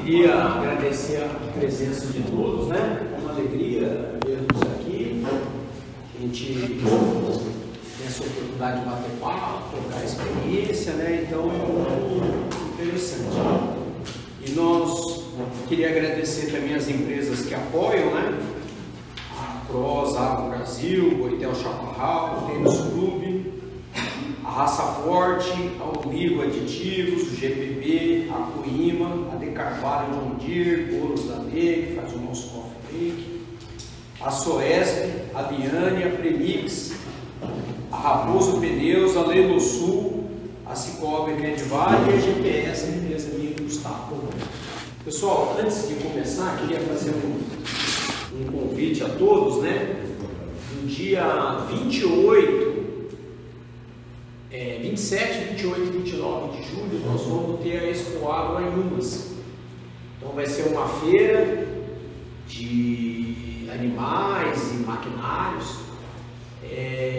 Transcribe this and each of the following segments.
Queria agradecer a presença de todos, né? É uma alegria vermos aqui. A gente tem essa oportunidade de bater papo, trocar experiência, né? Então é muito interessante. E nós queria agradecer também as empresas que apoiam, né? A Cross, Agro Brasil, o Boitel Chaparral, o Tênis Clube, a Raça Forte, a Olivo Aditivos, o GPB, a Coima, a De Carvalho John Deere, Bolos da Lei, que faz o nosso coffee break, a Soesp, a Liane, a Premix, a Raposo Pneus, a Lelo Sul, a Cicobi Medvale e a GPS, a empresa minha do Gustavo. Pessoal, antes de começar, queria fazer um convite a todos, né? No dia 27, 28 e 29 de julho, nós vamos ter a Expo Agro em Umas. Então vai ser uma feira de animais e maquinários.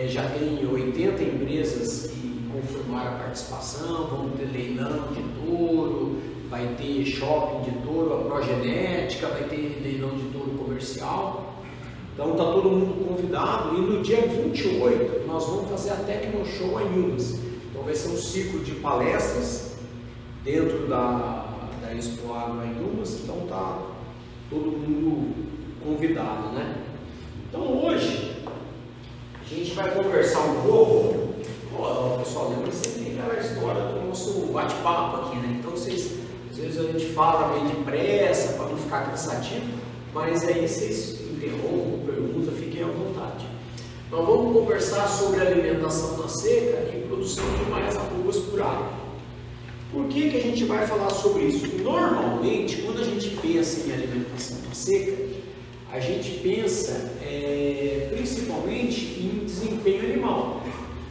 Já tem 80 empresas que confirmaram a participação, vamos ter leilão de touro, vai ter shopping de touro, a progenética, vai ter leilão de touro comercial. Então está todo mundo convidado e no dia 28 nós vamos fazer a Tecno Show em Umas. Então vai ser um ciclo de palestras dentro da Expo Agro em Umas, então está todo mundo convidado, né? Então hoje a gente vai conversar um pouco. Pessoal, lembra sempre aquela história do nosso bate-papo aqui, né? Então vocês, às vezes a gente fala meio depressa para não ficar cansativo, mas aí vocês interrompam, perguntam, fiquem à vontade. Nós vamos conversar sobre alimentação na seca e produção de mais arrobas por área. Por que a gente vai falar sobre isso? Normalmente, quando a gente pensa em alimentação na seca, a gente pensa principalmente em desempenho animal.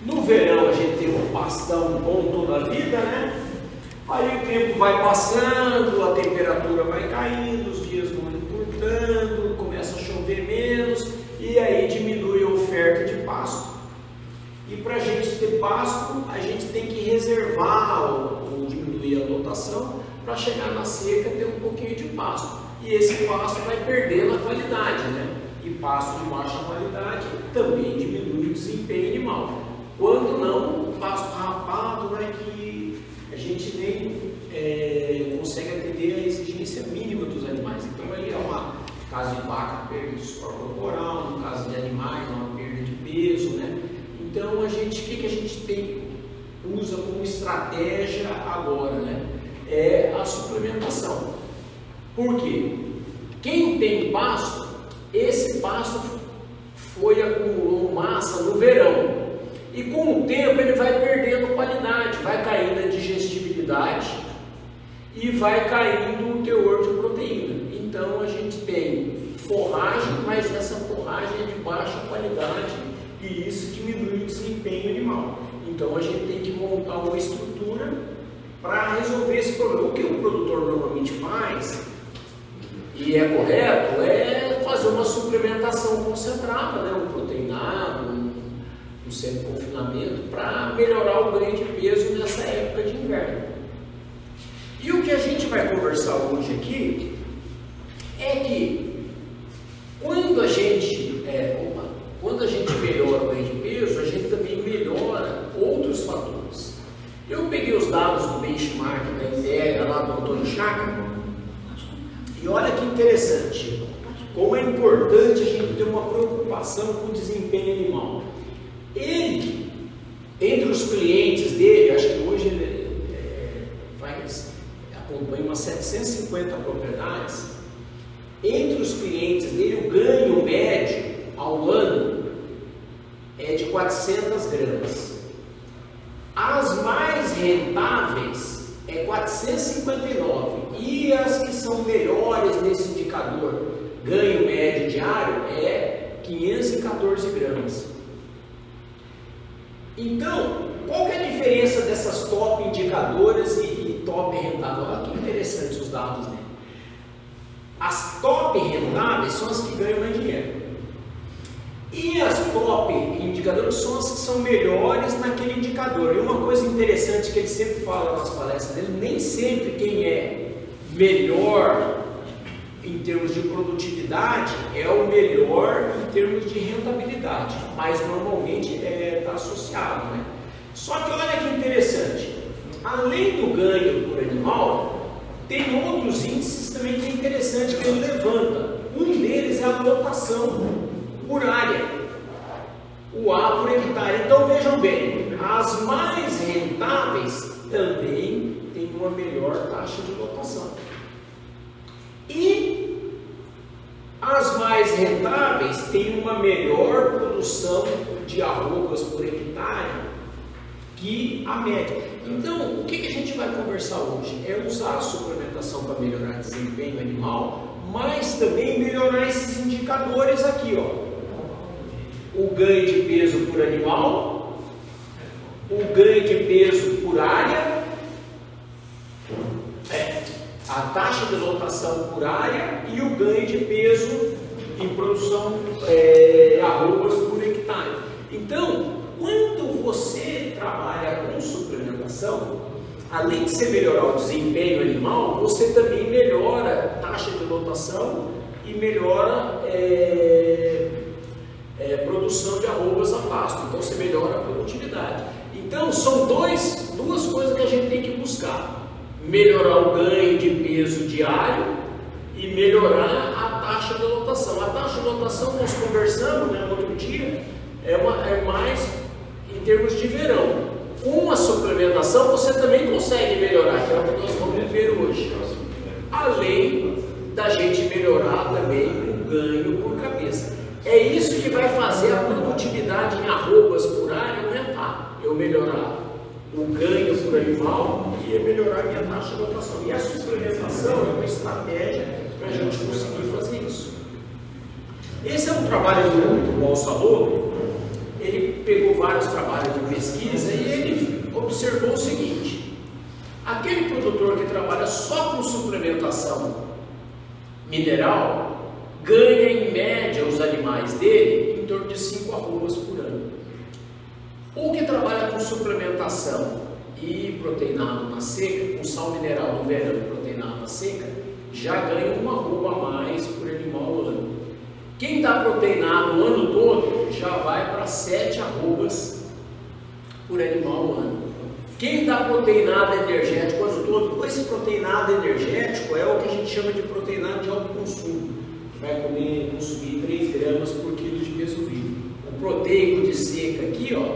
No verão a gente tem um pastão bom toda a vida, né? Aí o tempo vai passando, a temperatura vai caindo, os dias vão encurtando, começa a chover menos e aí diminui a oferta de pasto. E para a gente ter pasto, a gente tem que reservar ou diminuir a lotação para chegar na seca ter um pouquinho de pasto. E esse pasto vai perdendo a qualidade, né? E pasto de baixa qualidade também diminui o desempenho animal. Quando não, o pasto rapado, né, que a gente nem consegue atender a exigência mínima dos animais. Então aí é uma, no caso de vaca, perda de suor corporal, no caso de animais, uma perda de peso, né? Então a gente, o que a gente usa como estratégia agora, né? É a suplementação. Por quê? Quem tem pasto, esse pasto acumulou massa no verão. E com o tempo ele vai perdendo qualidade, vai caindo a digestibilidade e vai caindo o teor de proteína. Então a gente tem forragem, mas essa forragem é de baixa qualidade e isso diminui o desempenho animal. Então a gente tem que montar uma estrutura para resolver esse problema. O que o produtor normalmente faz, e é correto, é fazer uma suplementação concentrada, né? Um proteinado, um semi-confinamento para melhorar o ganho de peso nessa época de inverno. E o que a gente vai conversar hoje aqui é que quando a gente melhora o ganho de peso, a gente também melhora outros fatores. Eu peguei os dados do benchmark da Integra lá do Antônio Chaca e olha que interessante, como é importante a gente ter uma preocupação com o desempenho animal. Ele, entre os clientes dele, acho que hoje ele acompanha umas 750 propriedades, entre os clientes dele o ganho médio ao ano é de 400 gramas. As mais rentáveis é 459 e as que são melhores nesse indicador, ganho médio diário, é 514 gramas. Então, qual que é a diferença dessas top indicadoras e top rentável? Olha que interessante os dados, né? As top rentáveis são as que ganham mais dinheiro. E as top indicadores são as que são melhores naquele indicador. E uma coisa interessante que ele sempre fala nas palestras dele, nem sempre quem é melhor em termos de produtividade é o melhor em termos de rentabilidade, mas normalmente está associado, né? Só que olha que interessante, além do ganho por animal, tem outros índices também que é interessante que ele levanta. Um deles é a lotação por área, o A por hectare. Então vejam bem, as mais rentáveis também têm uma melhor taxa de lotação. E as mais rentáveis têm uma melhor produção de arrobas por hectare que a média. Então, o que a gente vai conversar hoje? É usar a suplementação para melhorar o desempenho animal, mas também melhorar esses indicadores aqui, ó. O ganho de peso por animal, o ganho de peso por área, a taxa de lotação por área e o ganho de peso em produção arrobas por hectare. Então, quando você trabalha com suplementação, além de você melhorar o desempenho animal, você também melhora a taxa de lotação e melhora produção de arrobas a pasto. Então você melhora a produtividade. Então são duas coisas que a gente tem que buscar: melhorar o ganho de peso diário e melhorar a taxa de lotação. A taxa de lotação, nós conversamos, né, no outro dia, é mais em termos de verão. Com a suplementação você também consegue melhorar, que é o que nós vamos ver hoje. Além da gente melhorar também o ganho por cabeça. É isso que vai fazer a produtividade em arrobas por área aumentar. Eu melhorar o ganho por animal e melhorar a minha taxa de lotação. E a suplementação é uma estratégia para a gente conseguir fazer isso. Esse é um trabalho do Balsalou. Ele pegou vários trabalhos de pesquisa e ele observou o seguinte: aquele produtor que trabalha só com suplementação mineral ganha em média os animais dele em torno de 5 arrobas por ano. O que trabalha com suplementação e proteinado na seca, com sal mineral no verão e proteinado na seca, já ganha uma arroba a mais por animal ao ano. Quem está proteinado o ano todo já vai para 7 arrobas por animal ao ano. Quem está proteinado energético o ano todo, esse proteinado energético é o que a gente chama de proteinado de alto consumo. Vai consumir 3 gramas por quilo de peso vivo. O proteico de seca aqui, ó,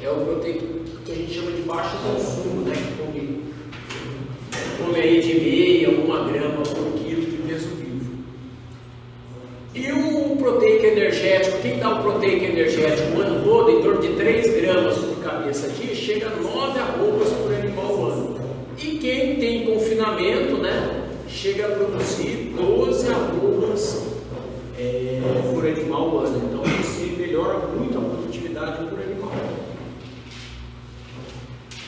é o proteico que a gente chama de baixo consumo, né? Que come aí de meia, 1 grama por quilo de peso vivo. E o proteico energético, quem dá o proteico energético o ano todo, em torno de 3 gramas por cabeça dia, chega a 9 arrobas por animal ao ano. E quem tem confinamento, né, chega a produzir 12 arrobas por animal ao ano. Então você melhora muito a produtividade por animal.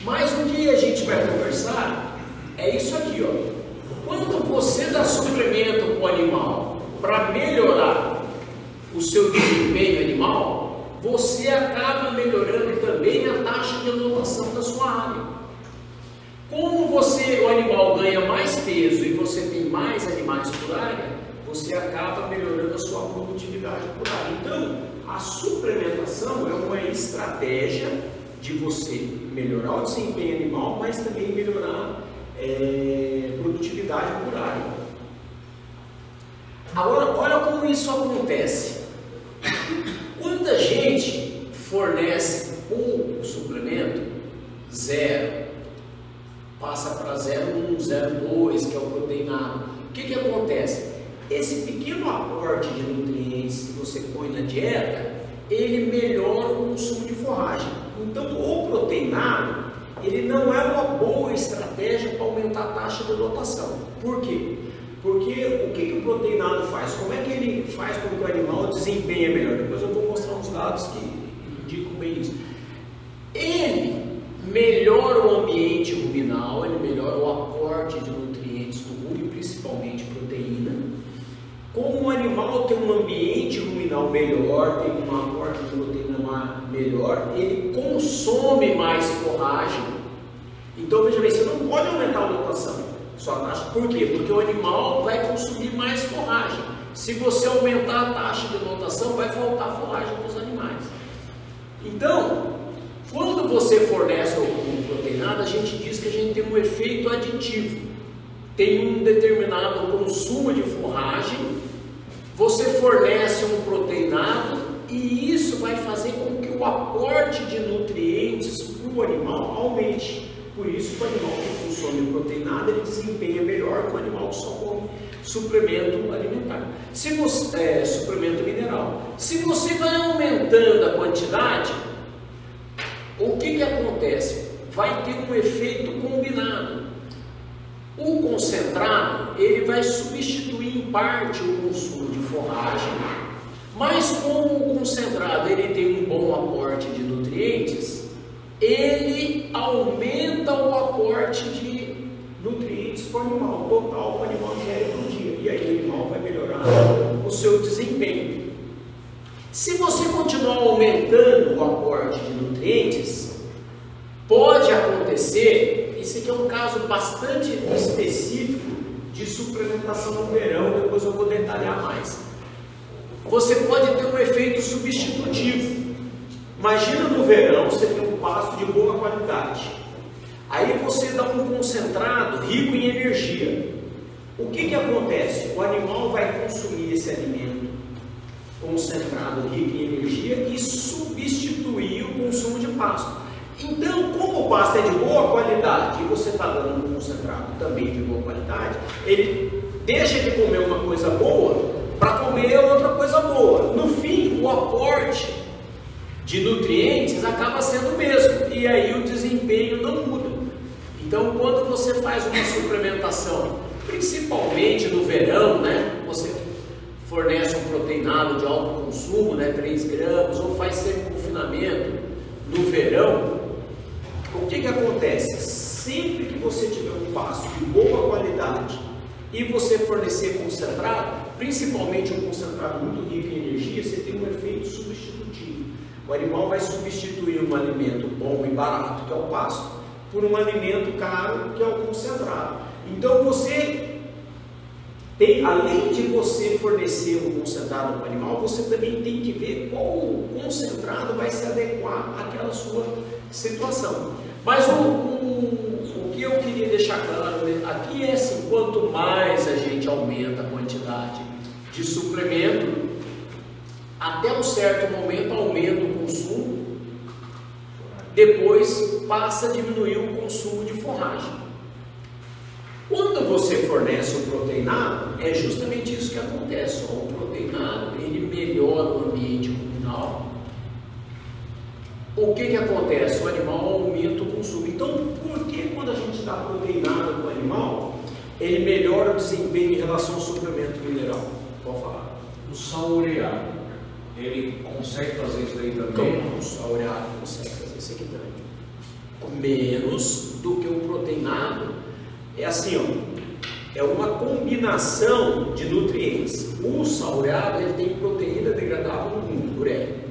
Mas o que a gente vai conversar é isso aqui, ó. Quando você dá suplemento para o animal para melhorar o seu desempenho animal, você acaba melhorando também a taxa de lotação da sua área. Como o animal ganha mais peso e você tem mais animais por área, você acaba melhorando a sua produtividade por área. Então, a suplementação é uma estratégia de você melhorar o desempenho animal, mas também melhorar produtividade por área. Agora, olha como isso acontece. Quando a gente fornece pouco suplemento, 0, passa para 0,1, 0,2, que é o proteinado, o que acontece? Esse pequeno aporte de nutrientes que você põe na dieta, ele melhora o consumo de forragem. Então, o proteinado, ele não é uma boa estratégia para aumentar a taxa de lotação. Por quê? Porque o que o proteinado faz? Como é que ele faz com que o animal desempenhe melhor? Depois eu vou mostrar uns dados que indicam bem isso. Ele melhora o ambiente ruminal, ele melhora o aporte de nutrientes do rumen, principalmente proteína. Como o animal tem um ambiente ruminal melhor, tem um aporte de proteína melhor, ele consome mais forragem. Então veja bem, você não pode aumentar a lotação, sua taxa. Por quê? Porque o animal vai consumir mais forragem. Se você aumentar a taxa de lotação, vai faltar forragem para os animais. Então, quando você fornece o proteinado, a gente diz que a gente tem um efeito aditivo. Tem um determinado consumo de forragem, você fornece um proteinado e isso vai fazer com que o aporte de nutrientes para o animal aumente. Por isso que o animal que consome proteinado, ele desempenha melhor que o animal que só come suplemento alimentar. Se você, suplemento mineral. Se você vai aumentando a quantidade, o que acontece? Vai ter um efeito combinado. O concentrado, ele vai substituir em parte o consumo de forragem, mas como o concentrado ele tem um bom aporte de nutrientes, ele aumenta o aporte de nutrientes para o animal, total que o animal ingere por dia, e aí o animal vai melhorar o seu desempenho. Se você continuar aumentando o aporte de nutrientes, pode acontecer, esse aqui é um caso bastante específico de suplementação no verão, depois eu vou detalhar mais. Você pode ter um efeito substitutivo. Imagina no verão, você tem um pasto de boa qualidade. Aí você dá um concentrado rico em energia. O que acontece? O animal vai consumir esse alimento concentrado rico em energia e substituir o consumo de pasto. Então, como o pasto é de boa qualidade e você está dando um concentrado também de boa qualidade, ele deixa de comer uma coisa boa para comer outra coisa boa. No fim, o aporte de nutrientes acaba sendo o mesmo e aí o desempenho não muda. Então, quando você faz uma suplementação, principalmente no verão, né, você fornece um proteinado de alto consumo, né, 3 gramas, ou faz semi-confinamento no verão, o que acontece? Sempre que você tiver um pasto de boa qualidade e você fornecer concentrado, principalmente um concentrado muito rico em energia, você tem um efeito substitutivo. O animal vai substituir um alimento bom e barato, que é o pasto, por um alimento caro, que é o concentrado. Então você tem, além de você fornecer um concentrado para o animal, você também tem que ver qual concentrado vai se adequar àquela sua situação. Mas o que eu queria deixar claro aqui é assim, quanto mais a gente aumenta a quantidade de suplemento, até um certo momento aumenta o consumo, depois passa a diminuir o consumo de forragem. Quando você fornece o proteinado, é justamente isso que acontece. O proteinado, ele melhora o ambiente ruminal. O que acontece? O animal aumenta o consumo. Então, por que quando a gente dá proteinado para o animal, ele melhora o desempenho em relação ao suplemento mineral? Pode falar. O sal ureado, ele consegue fazer isso daí também? Como o sal ureado consegue fazer isso aqui também? Menos do que o proteinado. É assim, ó, é uma combinação de nutrientes. O sal ureado, ele tem proteína degradável no mundo, ureia.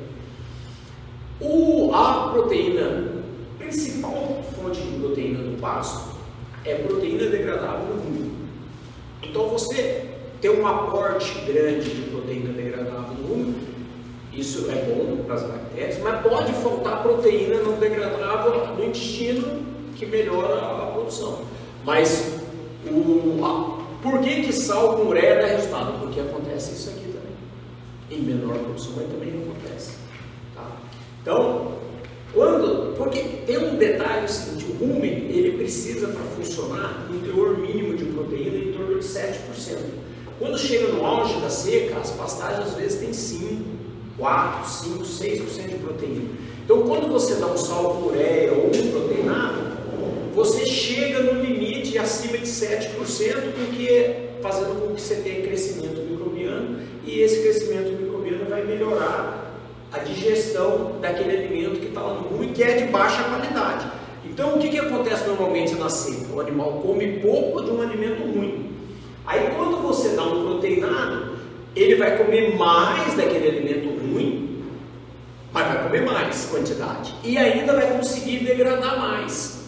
A proteína, principal fonte de proteína do pasto, é proteína degradável no mundo. Então você ter um aporte grande de proteína degradável no mundo, isso é bom para as bactérias, mas pode faltar proteína não degradável no intestino, que melhora a produção. Mas por que sal com ureia dá resultado? Porque acontece isso aqui também. Em menor produção, mas também acontece. Tá? Então, porque tem um detalhe seguinte, o rumen, ele precisa para funcionar um teor mínimo de proteína em torno de 7%. Quando chega no auge da seca, as pastagens às vezes têm 5, 4, 5, 6% de proteína. Então, quando você dá um sal com ureia ou um proteinado, você chega no limite acima de 7%, porque fazendo com que você tenha crescimento microbiano, e esse crescimento microbiano vai melhorar a digestão daquele alimento que está lá no rumen, que é de baixa qualidade. Então, o que acontece normalmente na seca? O animal come pouco de um alimento ruim. Aí, quando você dá um proteinado, ele vai comer mais daquele alimento ruim, mas vai comer mais quantidade, e ainda vai conseguir degradar mais.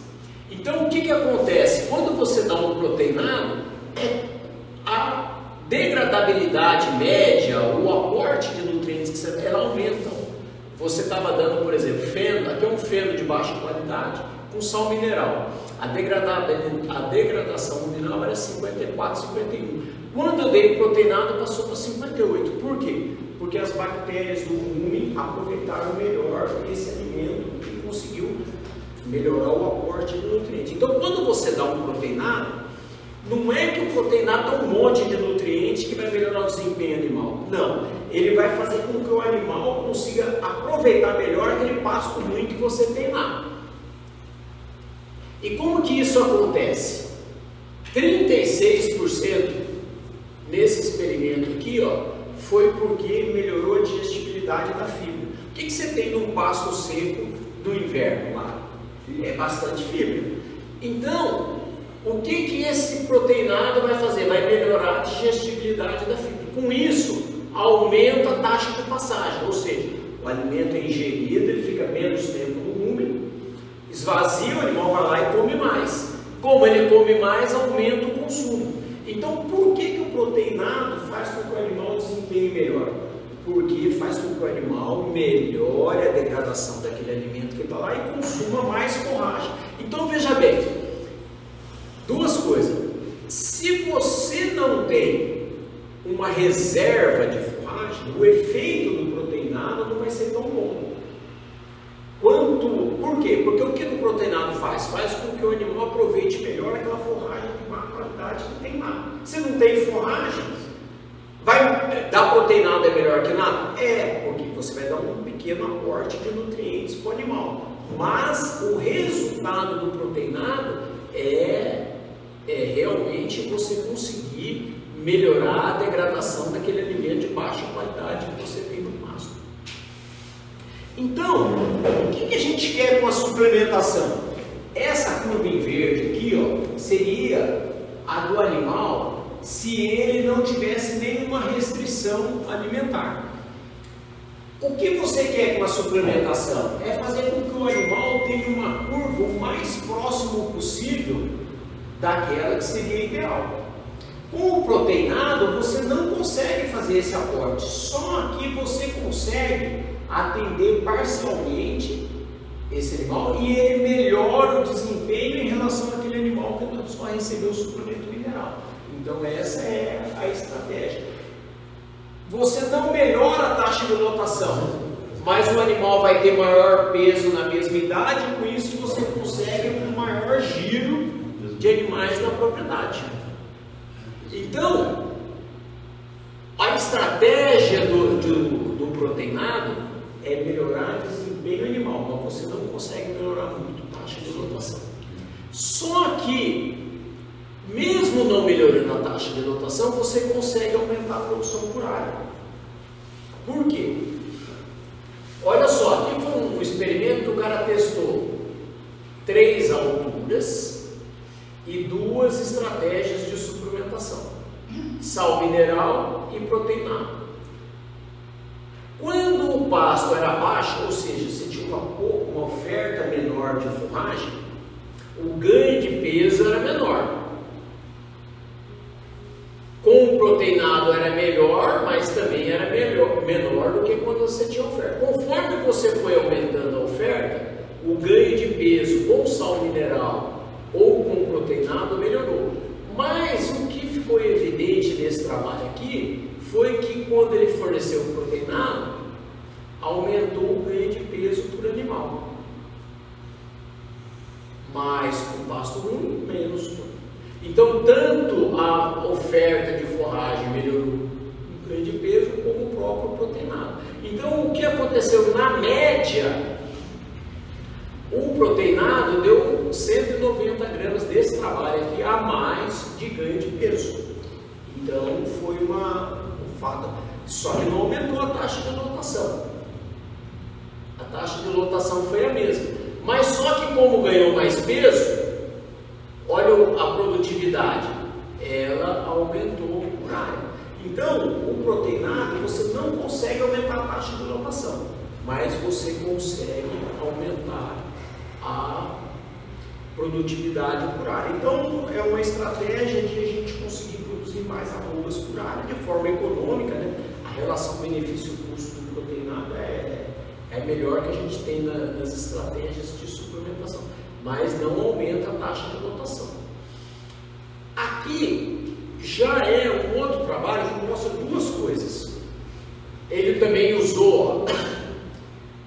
Então, o que acontece? Quando você dá um proteinado é a degradabilidade média, o aporte de nutrientes que você, ela aumenta. Você estava dando, por exemplo, feno, aqui é um feno de baixa qualidade com sal mineral. A degradação nominal era 54, 51. Quando eu dei proteinado, passou para 58. Por quê? Porque as bactérias do rumen aproveitaram melhor esse alimento e conseguiu melhorar o aporte de nutrientes. Então, quando você dá um proteinado, não é que o proteinado dá um monte de nutrientes que vai melhorar o desempenho animal. Não. Ele vai fazer com que o animal consiga aproveitar melhor aquele pasto ruim que você tem lá. E como que isso acontece? 36% nesse experimento aqui, ó, foi porque melhorou a digestibilidade da fibra. O que você tem num pasto seco no inverno lá? É bastante fibra. Então, o que esse proteinado vai fazer? Vai melhorar a digestibilidade da fibra. Com isso, aumenta a taxa de passagem, ou seja, o alimento é ingerido, ele fica menos tempo no rumen, esvazia, o animal vai lá e come mais. Como ele come mais, aumenta o consumo. Então, por que o proteinado faz com que o animal desempenhe melhor? Porque faz com que o animal melhore a degradação daquele alimento que está lá e consuma mais forragem. Então, veja bem, duas coisas. Se você não tem uma reserva de forragem, o efeito do proteinado não vai ser tão bom. Por quê? Porque o que o proteinado faz? Faz com que o animal aproveite melhor aquela forragem de má qualidade que tem lá. Se não tem forragem, vai dar proteinado é melhor que nada? É, porque você vai dar um pequeno aporte de nutrientes para o animal. Mas o resultado do proteinado é realmente você conseguir melhorar a degradação daquele alimento de baixa qualidade que você tem no pasto. Então, o que a gente quer com a suplementação? Essa curva em verde aqui, ó, seria a do animal se ele não tivesse nenhuma restrição alimentar. O que você quer com a suplementação? É fazer com que o animal tenha uma curva o mais próximo possível daquela que seria ideal. Com o proteinado, você não consegue fazer esse aporte. Só aqui você consegue atender parcialmente esse animal e ele melhora o desempenho em relação àquele animal que só recebeu o suplemento mineral. Então essa é a estratégia. Você não melhora a taxa de lotação, mas o animal vai ter maior peso na mesma idade, e com isso você consegue um maior giro de animais na propriedade. Então, a estratégia do proteinado é melhorar o desempenho animal, mas você não consegue melhorar muito a taxa de lotação. Só que, mesmo não melhorando a taxa de lotação, você consegue aumentar a produção por área. Por quê? Olha só, aqui foi um experimento que o cara testou 3 alturas e 2 estratégias de suplementação: sal mineral e proteinado. Quando o pasto era baixo, ou seja, você tinha uma oferta menor de forragem, o ganho de peso era menor. Com o proteinado era melhor, mas também era menor do que quando você tinha oferta. Conforme você foi aumentando a oferta, o ganho de peso com sal mineral ou com proteinado melhorou. Mas o que ficou evidente nesse trabalho aqui foi que quando ele forneceu o proteinado, aumentou o ganho de peso por animal. Mas com pasto ruim, menos. Então, tanto a oferta de forragem melhorou o ganho de peso, como o próprio proteinado. Então, o que aconteceu na média? O proteinado deu 190 gramas desse trabalho aqui a mais de ganho de peso. Então, foi um fato. Só que não aumentou a taxa de lotação. A taxa de lotação foi a mesma. Mas só que como ganhou mais peso, olha a produtividade, ela aumentou por área. Então, o proteinado, você não consegue aumentar a taxa de lotação, mas você consegue aumentar produtividade por área. Então, é uma estratégia de a gente conseguir produzir mais arrobas por área de forma econômica, né? A relação benefício-custo do proteinado é a melhor que a gente tem nas estratégias de suplementação, mas não aumenta a taxa de lotação. Aqui já é um outro trabalho que mostra duas coisas. Ele também usou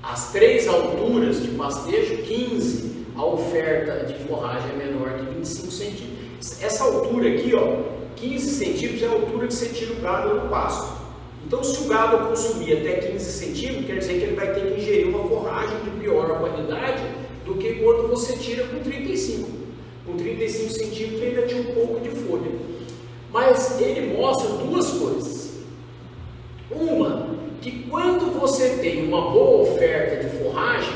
as 3 alturas de pastejo, 15, a oferta de forragem é menor que 25 centímetros. Essa altura aqui, ó, 15 centímetros é a altura que você tira o gado do pasto. Então, se o gado consumir até 15 centímetros, quer dizer que ele vai ter que ingerir uma forragem de pior qualidade do que quando você tira com 35. Com 35 centímetros ainda tinha um pouco de folha. Mas ele mostra duas coisas. Uma, que quando você tem uma boa oferta de forragem,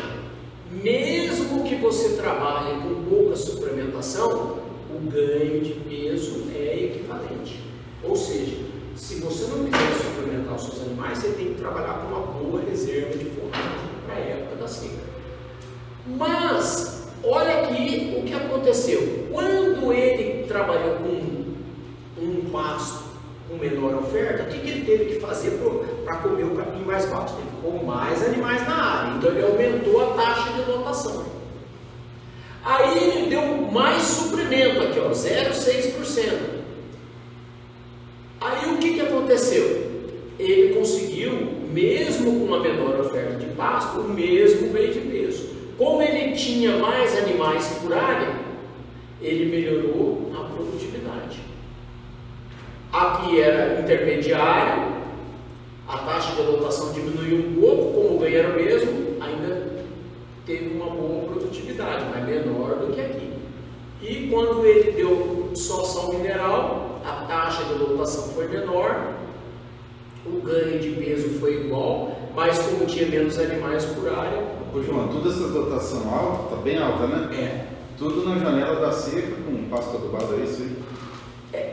mesmo que você trabalhe com pouca suplementação, o ganho de peso é equivalente. Ou seja, se você não quiser suplementar os seus animais, você tem que trabalhar com uma boa reserva de forragem para a época da seca. Mas, olha aqui o que aconteceu. Quando ele trabalhou com um pasto com menor oferta, o que ele teve que fazer para comer o capim mais baixo? Ele ficou mais animais na área, então ele aumentou a taxa de lotação. Aí ele deu mais suprimento aqui, ó, 0,6%. Aí o que aconteceu? Ele conseguiu, mesmo com uma menor oferta de pasto, o mesmo ganho de peso. Como ele tinha mais animais por área, ele melhorou a produtividade. Aqui era intermediário, a taxa de lotação diminuiu um pouco, como o ganho era o mesmo, ainda teve uma boa produtividade, mas menor do que aqui. E quando ele deu só sal mineral, a taxa de lotação foi menor, o ganho de peso foi igual, mas como tinha menos animais por área... Ô João, toda essa lotação alta, tá bem alta, né? É. Tudo na janela da seca, com pasto adubado, é isso aí?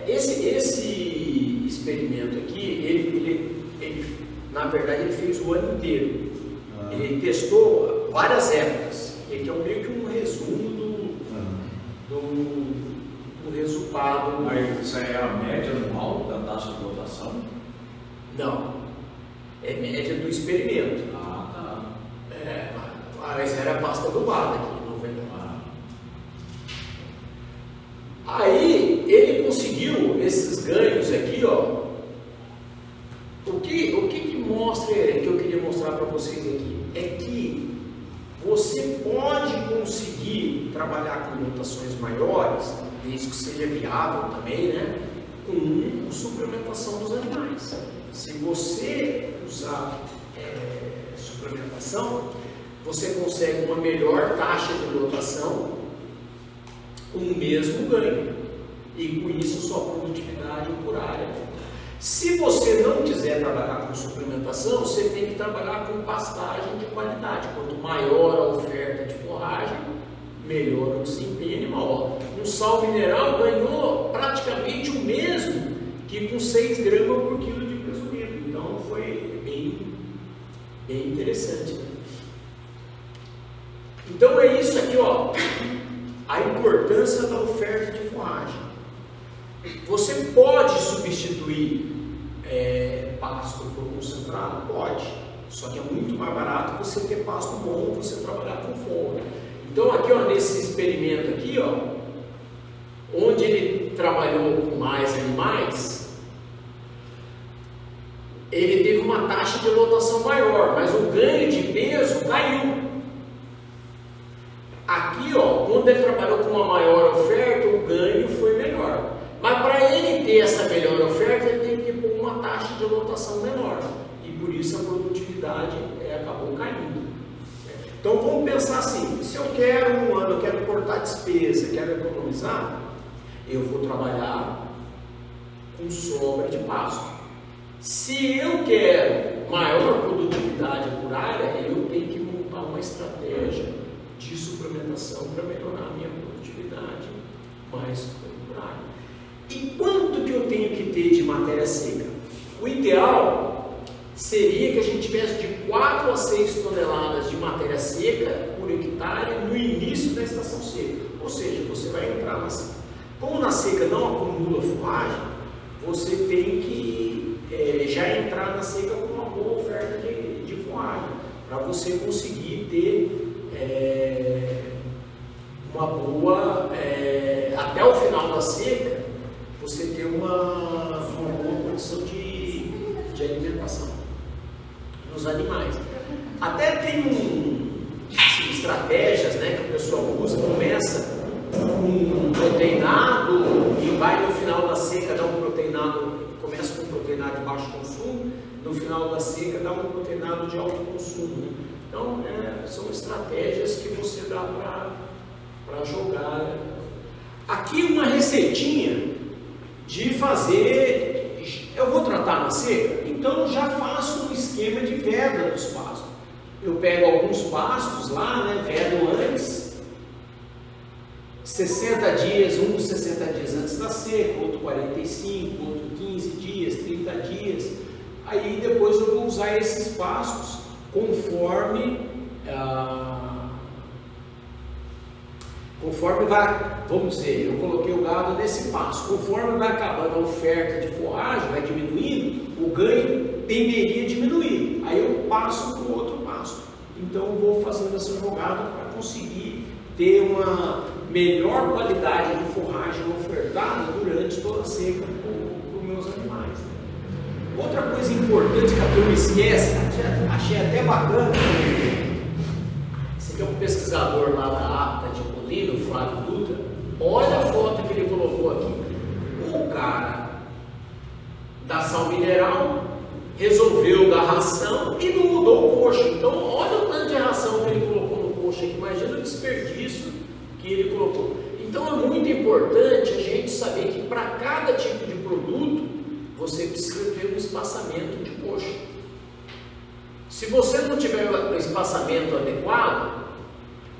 Esse experimento aqui, ele, na verdade, ele fez o ano inteiro. Ele testou várias épocas. Ele é meio que um resumo do resultado. Mas isso aí é a média anual da taxa de lotação? Não. É média do experimento. Ah, tá. Mas era pasta adubada aqui, não vem. Aí ele conseguiu esses ganhos aqui, ó. O que mostra, que eu queria mostrar para vocês aqui, é que você pode conseguir trabalhar com lotações maiores, desde que seja viável também, né? Com suplementação dos animais. Se você usar suplementação, você consegue uma melhor taxa de lotação com o mesmo ganho, e com isso sua produtividade por área. Se você não quiser trabalhar com suplementação, você tem que trabalhar com pastagem de qualidade. Quanto maior a oferta de forragem, melhor o desempenho animal. Um sal mineral ganhou praticamente o mesmo que com 6 gramas por quilo de peso vivo. Então foi bem interessante, né? Então é isso aqui, ó. A importância da oferta de forragem. Você pode substituir pasto por concentrado? Pode. Só que é muito mais barato você ter pasto bom, você trabalhar com folga. Então aqui, ó, nesse experimento aqui, ó, onde ele trabalhou com mais animais, ele teve uma taxa de lotação maior, mas o ganho de peso caiu. Aqui, ó, quando ele trabalhou com uma maior oferta, o ganho foi menor. Mas para ele ter essa melhor oferta, ele teve que pôr uma taxa de lotação menor. E por isso a produtividade acabou caindo. Então vamos pensar assim, se eu quero um ano, eu quero cortar despesa, quero economizar, eu vou trabalhar com sobra de pasto. Se eu quero maior produtividade por área, eu tenho que montar uma estratégia de suplementação para melhorar a minha produtividade mais por área. E quanto que eu tenho que ter de matéria seca? O ideal seria que a gente tivesse de 4 a 6 toneladas de matéria seca por hectare no início da estação seca. Ou seja, você vai entrar na seca. Como na seca não acumula forragem, você tem que já entrar na seca com uma boa oferta de forragem, para você conseguir ter uma boa, até o final da seca, você ter uma boa condição de alimentação nos animais. Até tem estratégias, né, que o pessoal usa, começa com um proteinado e vai no final da seca dar um proteinado, começa com um proteinado de baixo consumo, no final da seca dá um proteinado de alto consumo. Então são estratégias que você dá para jogar. Aqui uma receitinha de fazer, eu vou tratar na seca, então já faço um esquema de veda dos pastos. Eu pego alguns pastos lá, né, vedo antes, 60 dias, um 60 dias antes da seca, outro 45, outro 15 dias, 30 dias. Aí depois eu vou usar esses pastos conforme vai, vamos dizer, eu coloquei o gado nesse pasto, conforme vai acabando a oferta de forragem, vai diminuindo, o ganho tenderia a diminuir, aí eu passo para o outro pasto. Então eu vou fazendo essa jogada para conseguir ter uma melhor qualidade de forragem ofertada durante toda a seca para os meus animais. Outra coisa importante que a turma esquece, achei até bacana, esse aqui é um pesquisador lá da APTA de Colina, o Flávio Dutra. Olha a foto que ele colocou aqui. O cara da sal mineral resolveu dar ração e não mudou o coxo. Então olha o tanto de ração que ele colocou no coxo aqui, imagina o desperdício que ele colocou. Então é muito importante a gente saber que para cada tipo de produto você precisa ter um espaçamento de coxo. Se você não tiver o espaçamento adequado,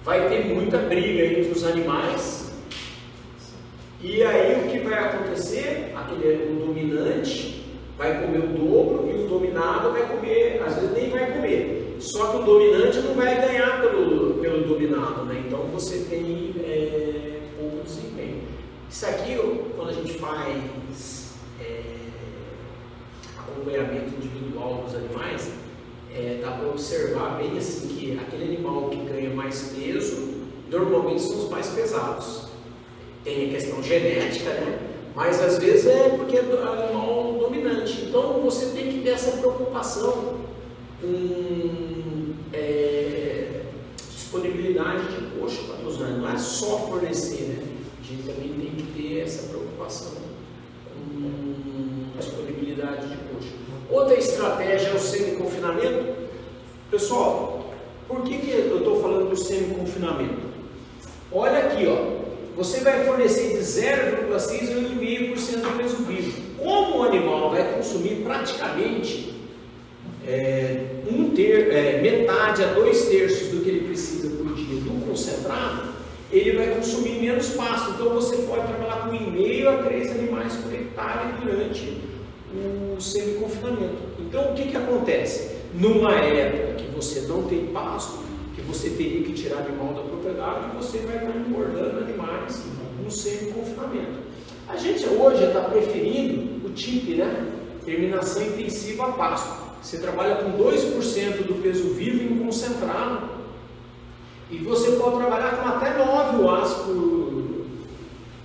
vai ter muita briga entre os animais, e aí o que vai acontecer? O dominante vai comer o dobro e o dominado vai comer, às vezes nem vai comer, só que o dominante não vai ganhar pelo dominado, né? Então você tem pouco desempenho. Isso aqui, quando a gente faz acompanhamento individual dos animais, dá para observar bem assim que aquele animal que ganha mais peso normalmente são os mais pesados. Tem a questão genética, né? Mas às vezes é porque é animal dominante. Então você tem que ter essa preocupação com disponibilidade de coxo para os animais. Não é só fornecer, né? A gente também tem que ter essa preocupação com disponibilidade de coxo. Outra estratégia é o semi-confinamento. Pessoal, por que eu estou falando do semi-confinamento? Olha aqui, ó. Você vai fornecer de 0,6 a 1,5% do peso vivo. Como o animal vai consumir praticamente metade a 2/3 do que ele precisa por dia do concentrado, ele vai consumir menos pasto. Então você pode trabalhar com 1,5 a 3 animais por hectare durante o semi-confinamento. Então o que acontece? Numa época que você não tem pasto, que você teria que tirar animal da propriedade, você vai estar engordando animais no semi-confinamento. A gente hoje está preferindo o TIP, né? Terminação intensiva a pasto. Você trabalha com 2% do peso vivo em concentrado e você pode trabalhar com até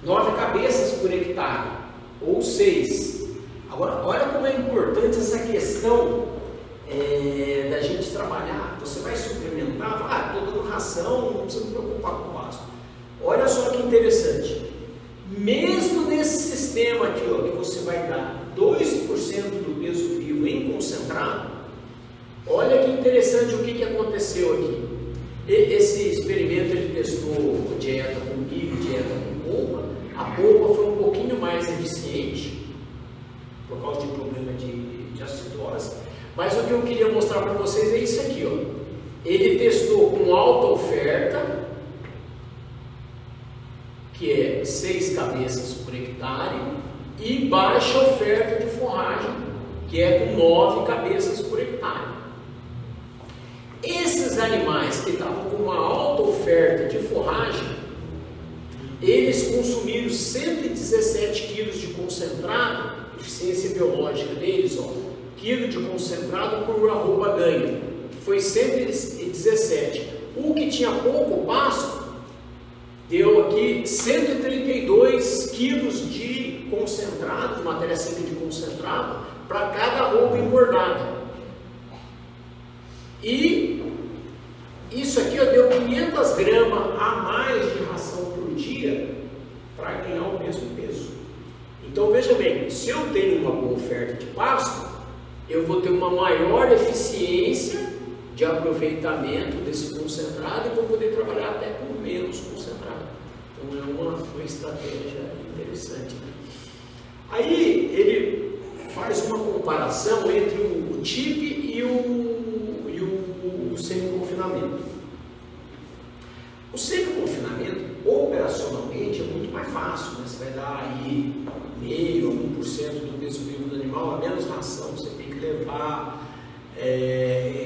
9 cabeças por hectare ou 6. Agora, olha como é importante essa questão da gente trabalhar. Você vai suplementar, estou dando ração, não precisa me preocupar com o pasto. Olha só que interessante. Mesmo nesse sistema aqui, ó, que você vai dar 2% do peso vivo em concentrado, olha que interessante o que aconteceu aqui. Esse experimento ele testou dieta com milho, dieta com polpa. A polpa foi um pouquinho mais eficiente por causa de problema de acidose. Mas o que eu queria mostrar para vocês é isso aqui, ó. Ele testou com alta oferta, que é 6 cabeças por hectare, e baixa oferta de forragem, que é com 9 cabeças por hectare. esses animais que estavam com uma alta oferta de forragem, eles consumiram 117 quilos de concentrado, eficiência biológica deles, quilo de concentrado por arroba ganho, foi 117. O que tinha pouco pasto, deu aqui 132 quilos de concentrado, de matéria seca de concentrado, para cada arroba engordada. E isso aqui deu 500 gramas a mais de ração por dia para ganhar o mesmo peso. Então veja bem, se eu tenho uma boa oferta de pasto, eu vou ter uma maior eficiência de aproveitamento desse concentrado e vou poder trabalhar até com menos concentrado. Então é uma estratégia interessante, né? Aí ele faz uma comparação entre o TIP e o semi-confinamento. O semi-confinamento, operacionalmente, é muito mais fácil, né? Você vai dar aí 0,5% a 1% do peso vivo do animal, a menos ração você tem que levar,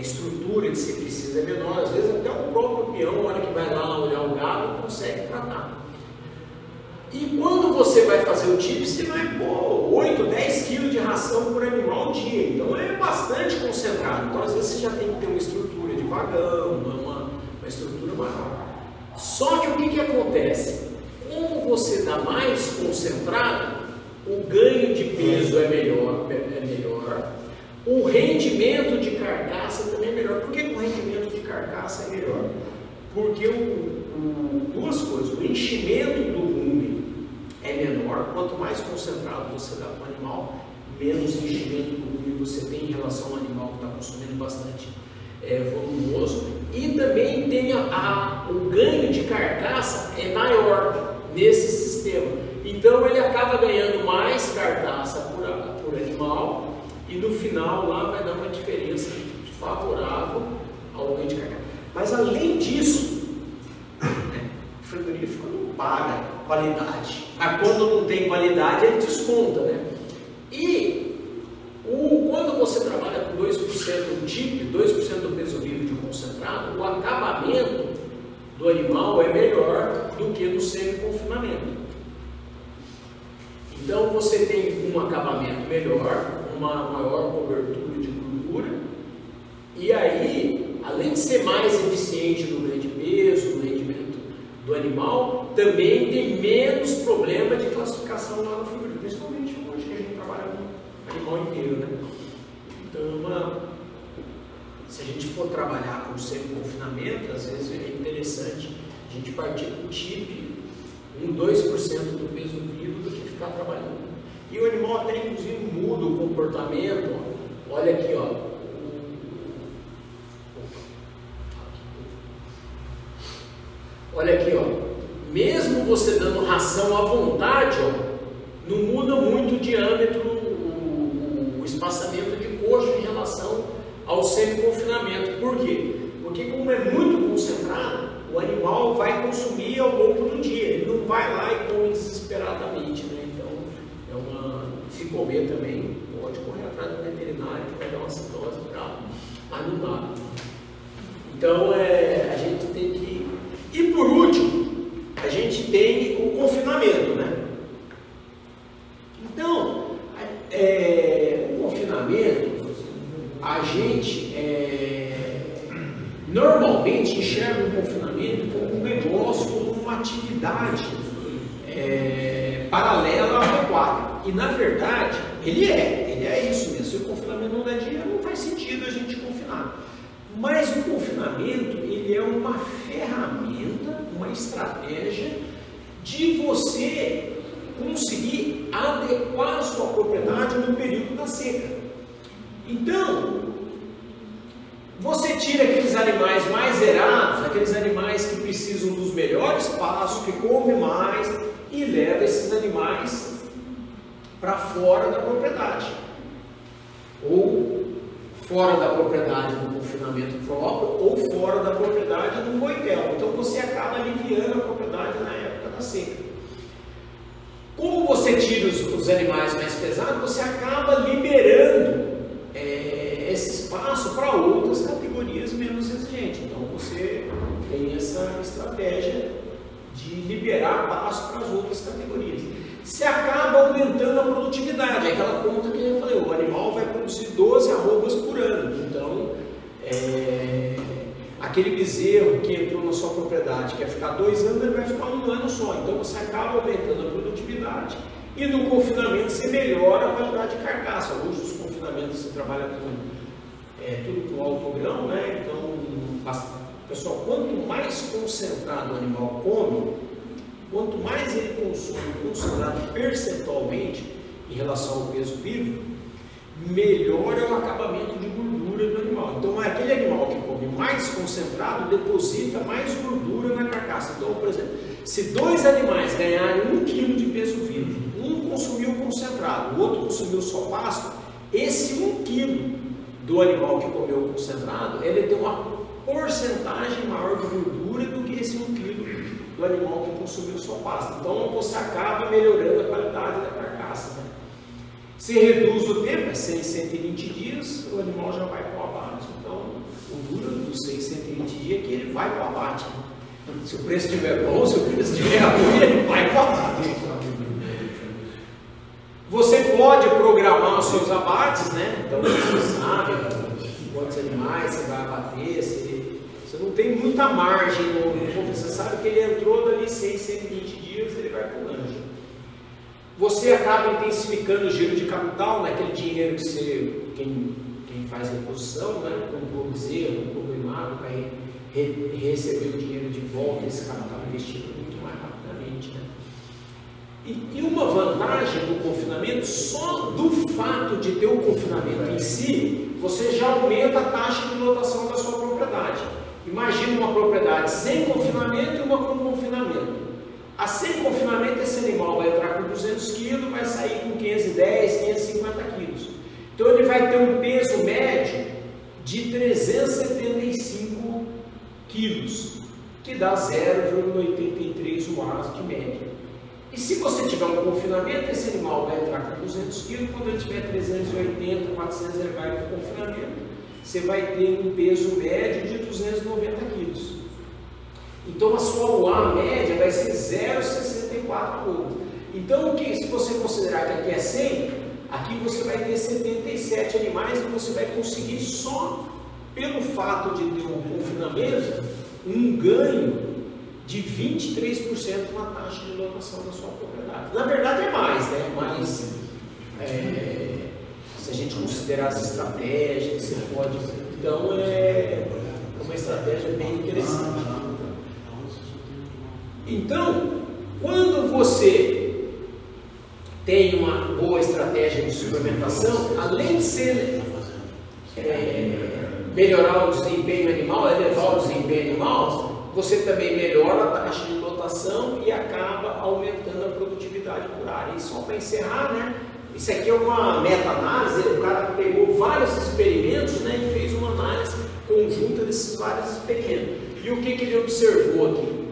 estrutura que você precisa é menor, às vezes até o próprio peão, na hora que vai lá olhar o gado, consegue tratar. E quando você vai fazer o TIP, você vai pôr 8, 10 quilos de ração por animal ao dia, então é bastante concentrado. Então às vezes você já tem que ter uma estrutura de vagão, uma estrutura maior. Só que o que acontece? Como você dá mais concentrado, o ganho de peso é melhor, o rendimento de carcaça também é melhor. Por que o rendimento de carcaça é melhor? Porque duas coisas, o enchimento do rumen é menor, quanto mais concentrado você dá para o animal, menos enchimento do rumen você tem em relação ao animal que está consumindo bastante volumoso, e também tem o ganho de carcaça é maior nesse sistema, então ele acaba ganhando mais carcaça por animal, e no final lá vai dar uma diferença favorável ao ganho de carcaça. Mas além disso, o frigorífico não paga qualidade, mas quando não tem qualidade ele desconta, né? E quando você trabalha com 2% do TIP, 2% do peso vivo de concentrado, o acabamento do animal é melhor do que no semi-confinamento. Então você tem um acabamento melhor, uma maior cobertura de gordura, e aí, além de ser mais eficiente no ganho de peso, no rendimento do animal, também tem menos problema de classificação lá no frigorífico, principalmente hoje que a gente trabalha com animal inteiro, né? Então, se a gente for trabalhar com semi-confinamento, às vezes é interessante a gente partir com o TIP, 2% do peso vivo, do que ficar trabalhando. E o animal até inclusive muda o comportamento. Olha aqui, olha aqui, mesmo você dando ração à vontade, não muda muito o diâmetro, o espaçamento de coxo em relação ao semi-confinamento. Por quê? Porque como é muito concentrado, o animal vai consumir ao longo do dia, ele não vai lá e come desesperadamente, né? Então, se comer também, pode correr atrás do veterinário, que vai dar uma citose brava, mas não dá. Então, a gente tem que... E por último, a gente tem o confinamento, né? Então, o confinamento, a gente normalmente enxerga o confinamento como um negócio, como uma atividade paralela à pecuária. E na verdade, ele é isso mesmo. Se o confinamento não der dinheiro, não faz sentido a gente confinar. Mas o confinamento, ele é uma ferramenta, uma estratégia de você conseguir adequar a sua propriedade no período da seca. Então, você tira aqueles animais mais zerados, aqueles animais que precisam dos melhores pastos, que comem mais, e leva esses animais para fora da propriedade, ou fora da propriedade do confinamento próprio, ou fora da propriedade do moitel. Então você acaba aliviando a propriedade na época da seca. Como você tira os animais mais pesados, você acaba liberando esse espaço para outras categorias menos exigente. Então você tem essa estratégia de liberar passo para as outras categorias. Você acaba aumentando a produtividade, aquela conta que eu falei, o animal vai produzir 12 arrobas por ano. Então, aquele bezerro que entrou na sua propriedade, quer ficar 2 anos, ele vai ficar 1 ano só. Então você acaba aumentando a produtividade e no confinamento você melhora a qualidade de carcaça. Hoje os confinamentos você trabalha com tudo com autogrão, né? Então, pessoal, quanto mais concentrado o animal come, quanto mais ele consome concentrado percentualmente em relação ao peso vivo, melhor é o acabamento de gordura do animal. Então, aquele animal que come mais concentrado deposita mais gordura na carcaça. Então, por exemplo, se 2 animais ganharem 1 kg de peso vivo, um consumiu concentrado, o outro consumiu só pasto, esse 1 kg do animal que comeu concentrado, ele tem uma porcentagem maior de gordura do que esse 1 kg do animal que consumiu só pasto. Então, você acaba melhorando a qualidade da carcaça, né? Se reduz o tempo, é 100, 120 dias, o animal já vai para o abate. Então, o duro dos 100, 120 dias é que ele vai para o abate. Se o preço estiver bom, se o preço estiver ruim, ele vai para o abate. Você pode programar os seus abates, né? Então, você sabe quantos animais você vai abater, você não tem muita margem, você sabe que ele entrou dali 100, 120 dias, ele vai para o lanche. Você acaba intensificando o giro de capital, né? Aquele dinheiro que você, quem faz reposição, né? Comprou bezerro, comprou imado, para receber o dinheiro de volta, esse capital investido muito mais rapidamente, né? E uma vantagem do confinamento, só do fato de ter o confinamento em si, você já aumenta a taxa de lotação da sua propriedade. Imagina uma propriedade sem confinamento e uma com confinamento. A sem confinamento, esse animal vai entrar com 200 kg, vai sair com 510, 550 kg. Então ele vai ter um peso médio de 375 kg, que dá 0,83 UAS de média. E se você tiver um confinamento, esse animal vai entrar com 200 kg, quando ele tiver 380, 400, ele vai para o confinamento. Você vai ter um peso médio de 290 kg. Então a sua UA média vai ser 0,64. Então, se você considerar que aqui é 100, aqui você vai ter 77 animais e você vai conseguir só pelo fato de ter um confinamento, um ganho de 23% na taxa de lotação da sua propriedade. Na verdade é mais, né? Mas se a gente considerar as estratégias, você pode. Então é uma estratégia bem interessante. Então, quando você tem uma boa estratégia de suplementação, além de ser melhorar o desempenho animal, elevar o desempenho animal, você também melhora a taxa de lotação e acaba aumentando a produtividade por área. E só para encerrar, né? Isso aqui é uma meta-análise, o cara pegou vários experimentos, né, e fez uma análise conjunta desses vários experimentos. E o que ele observou aqui?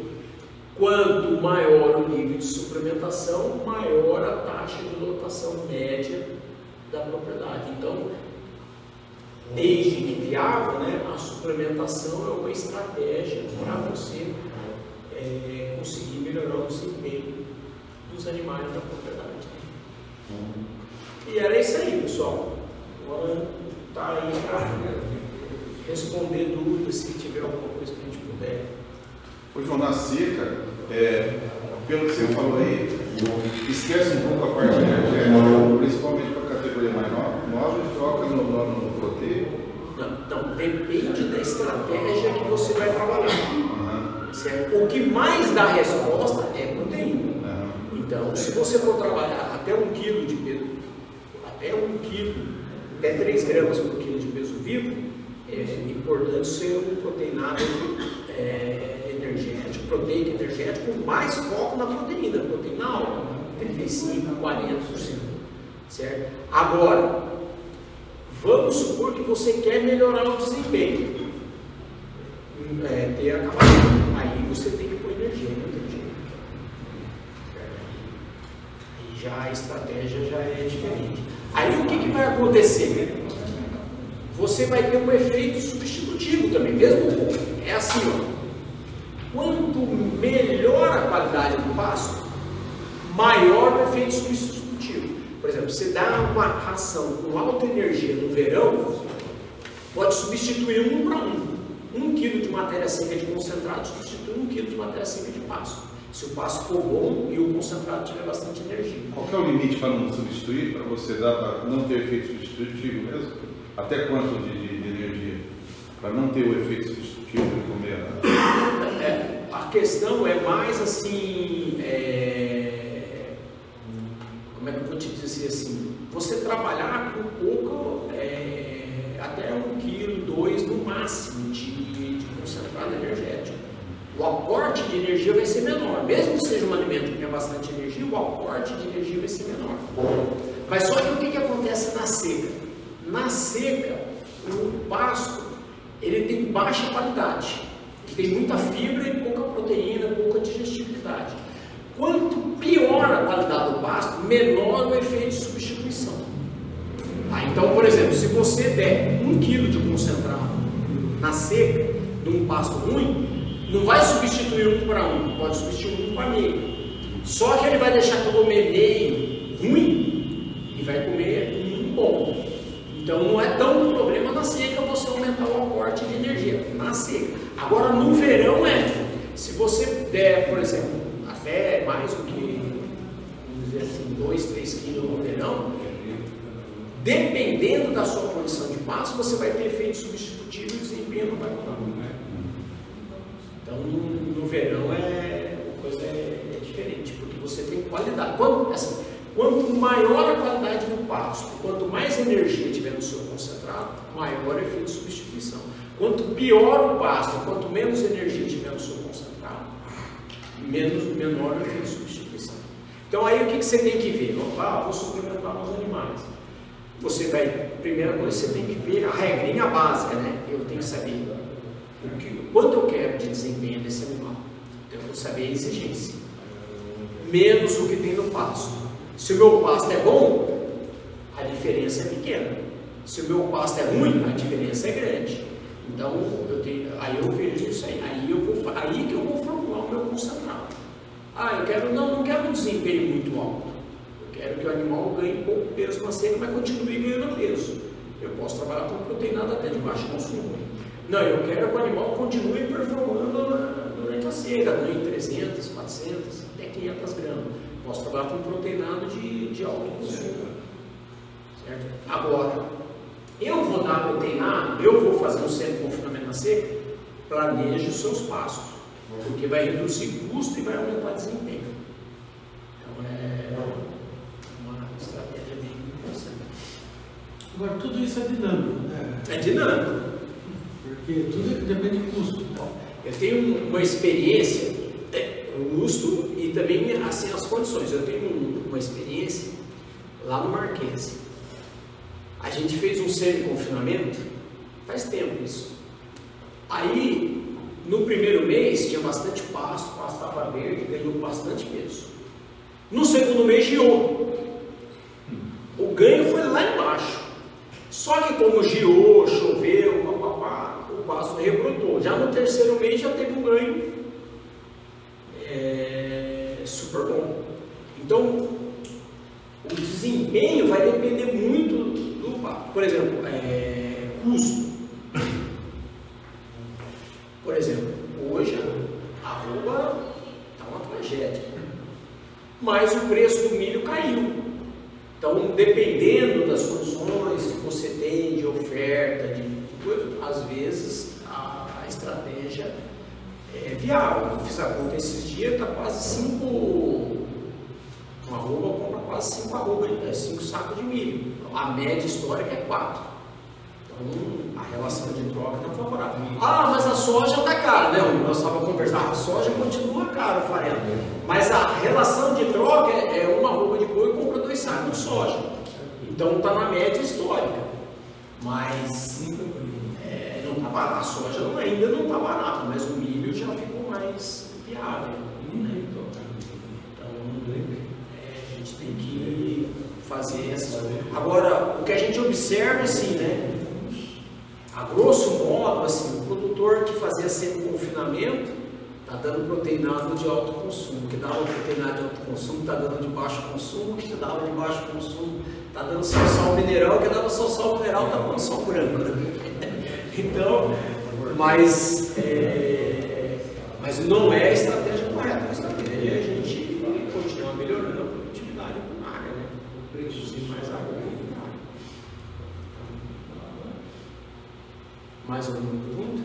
Quanto maior o nível de suplementação, maior a taxa de lotação média da propriedade. Então, desde que viável, né, a suplementação é uma estratégia para você conseguir melhorar o desempenho dos animais da propriedade. E era isso aí, pessoal. Agora está aí para responder dúvidas, se tiver alguma coisa que a gente puder. Ô João, na seca, pelo que você falou aí, esquece um pouco a parte energética, principalmente para a categoria mais nova, e foca no proteína. Não, depende da estratégia que você vai trabalhar. Certo? O que mais dá resposta é proteína. Então, se você for trabalhar até 1 kg de peso, até 3 gramas por quilo de peso vivo, é importante ser um proteinado energético, proteico energético, com mais foco na proteína alta, 35%, 40%. Certo? Agora, vamos supor que você quer melhorar o desempenho, ter acabamento. Aí você tem que pôr energia, Aí já a estratégia já é diferente. Aí o que vai acontecer? você vai ter um efeito substitutivo também, mesmo é assim, ó. Quanto melhor a qualidade do pasto, maior o efeito substitutivo. Por exemplo, você dá uma ração com alta energia no verão, pode substituir 1 para 1. 1 kg de matéria seca de concentrado substitui 1 kg de matéria seca de pasto. Se o pasto for bom e o concentrado tiver bastante energia. Qual que é o limite para não substituir, para você dar, para não ter efeito substitutivo mesmo? Até quanto de energia? Para não ter o efeito substitutivo de comer? A questão é mais assim, como é que eu vou te dizer assim? Você trabalhar com pouco, até 1 kg, 2 no máximo de concentrado energético. O aporte de energia vai ser menor, mesmo que seja um alimento que tenha bastante energia, o aporte de energia vai ser menor. Mas só que o que acontece na seca? Na seca, o pasto ele tem baixa qualidade, ele tem muita fibra e pouca proteína, pouca digestibilidade. Quanto pior a qualidade do pasto, menor o efeito de substituição. Então, por exemplo, se você der 1 kg de concentrado na seca de um pasto ruim, não vai substituir 1 para 1, pode substituir 1 para meio. Só que ele vai deixar de comer meio ruim e vai comer 1 bom. Então não é tão um problema na seca você aumentar o aporte de energia, na seca. Agora no verão se você der, por exemplo, até mais do que, vamos dizer assim, 2, 3 kg no verão, dependendo da sua condição de pasto, você vai ter efeito substitutivo e o desempenho não vai mudar. Então, no verão a coisa é diferente, porque você tem qualidade. Quanto maior a qualidade do pasto, quanto mais energia tiver no seu concentrado, maior o efeito de substituição. Quanto pior o pasto, quanto menos energia tiver no seu concentrado, menor o efeito de substituição. Então, aí o que você tem que ver? Vou suplementar nos animais. Você vai, primeira coisa, você tem que ver a regrinha básica, né? Eu tenho que saber quanto eu quero de desempenho desse animal. Então, eu vou saber a exigência. Menos o que tem no pasto. Se o meu pasto é bom, a diferença é pequena. Se o meu pasto é ruim, a diferença é grande. Então, aí eu vejo isso aí. Aí que eu vou formular o meu concentrado. Não quero um desempenho muito alto. Eu quero que o animal ganhe pouco peso na seca, mas continue ganhando peso. Eu posso trabalhar com proteinado até de baixo consumo. Não, eu quero que o animal continue performando durante a seca, ganhe 300, 400, até 500 gramas. Posso trabalhar com proteinado de alto consumo. Certo? Agora, eu vou dar proteinado, eu vou fazer um centro de confinamento na seca, planeje os seus passos, porque vai reduzir custo e vai aumentar desempenho. Então é uma estratégia bem interessante. Agora, tudo isso é dinâmico, né? É dinâmico. Porque tudo depende de custo. Eu tenho uma experiência, o custo e também assim, as condições. Eu tenho uma experiência lá no Marquês. A gente fez um centro de confinamento, faz tempo isso. Aí, no primeiro mês, tinha bastante pasto estava verde, ganhou bastante peso. No segundo mês, giou. O ganho foi lá embaixo. Só que como giou, choveu, o pasto rebrotou. Já no terceiro mês já teve um ganho super bom. Então, o desempenho vai depender muito do pasto. Por exemplo, custo. Por exemplo, hoje a arroba está uma tragédia. Mas o preço do milho caiu. Então, dependendo das condições que você tem de oferta, às vezes a estratégia é viável. Eu fiz a conta esses dias, está quase 5, uma arroba compra quase 5 arrobas, 5 sacos de milho. A média histórica é 4. Então, a relação de troca está favorável. Mas a soja está cara, né? Nós estávamos conversando, a soja continua cara, farelo. Mas a relação de troca é uma arroba de boi compra 2 sacos de soja. Então está na média histórica. Mas não está barato. A soja ainda não está barata, mas o milho já ficou mais viável. Né? Então a gente tem que fazer essa. Agora, o que a gente observa assim, né? A grosso modo, assim, o produtor que fazia sempre confinamento está dando proteinado de alto consumo, que dava proteinado de alto consumo está dando de baixo consumo, que dava de baixo consumo está dando só sal mineral, que dava só sal mineral está dando sal branco, né? Então, mas não é a estratégia correta. A estratégia é a gente continuar melhorando a produtividade da área, né? Produzir mais água. Mais alguma pergunta?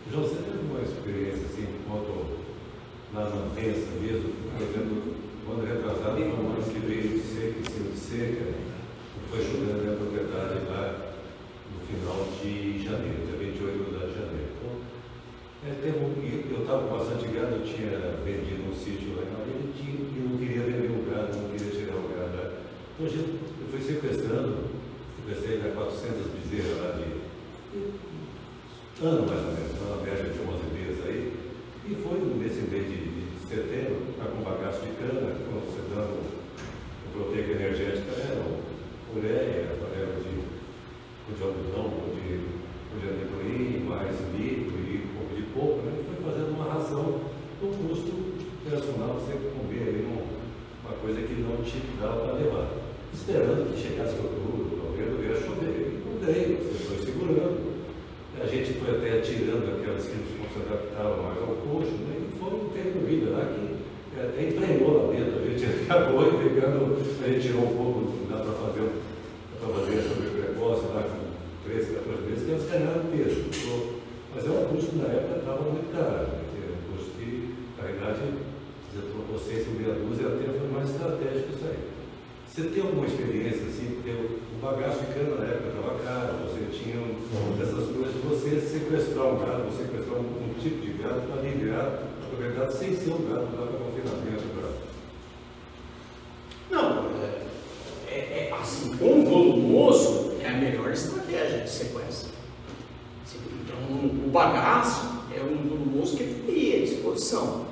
João, você teve uma experiência assim, quanto na mantença mesmo? Por exemplo, quando retrasado, foi um ano que veio de seca, em cima de seca, foi chovendo na minha propriedade lá no final de janeiro, dia 28 de janeiro. Eu estava com bastante gado, eu tinha vendido um sítio lá em Marília e não queria vender o gado, não queria tirar o gado lá. Então eu fui sequestrei 400 bezerras lá de ano mais ou menos, uma média de 11 meses aí, e foi nesse mês de setembro, está com bagaço de cana, você dando proteica energética, ureia, farelo de algodão, de amendoim, mais milho e um pouco de polpa, né? E foi fazendo uma ração com custo personal, sempre comer aí uma coisa que não te dava para levar, esperando que chegasse outubro, novembro, ia chover, e não veio, você foi segurando. A gente foi até tirando aquelas que não se adaptavam mais ao coxo, né? E foi tendo vida lá que até empregou lá dentro. A gente acabou pegando, a gente tirou um pouco, dá para fazer sobre precoce lá com 13, 14 meses, que elas ganharam peso. Mas é um custo na época estava muito caro, né? Um custo que, na verdade, vocês com meia dúzia até foi mais estratégico isso aí. Você tem alguma experiência assim? O bagaço de cana na época estava caro, você tinha essas coisas, você sequestrar um gado, você sequestrar um tipo de gado para aliviar a propriedade sem ser um gado lá para confinamento. Não, assim, com volumoso é a melhor estratégia de sequestro. Então, o bagaço é um volumoso que tem à disposição.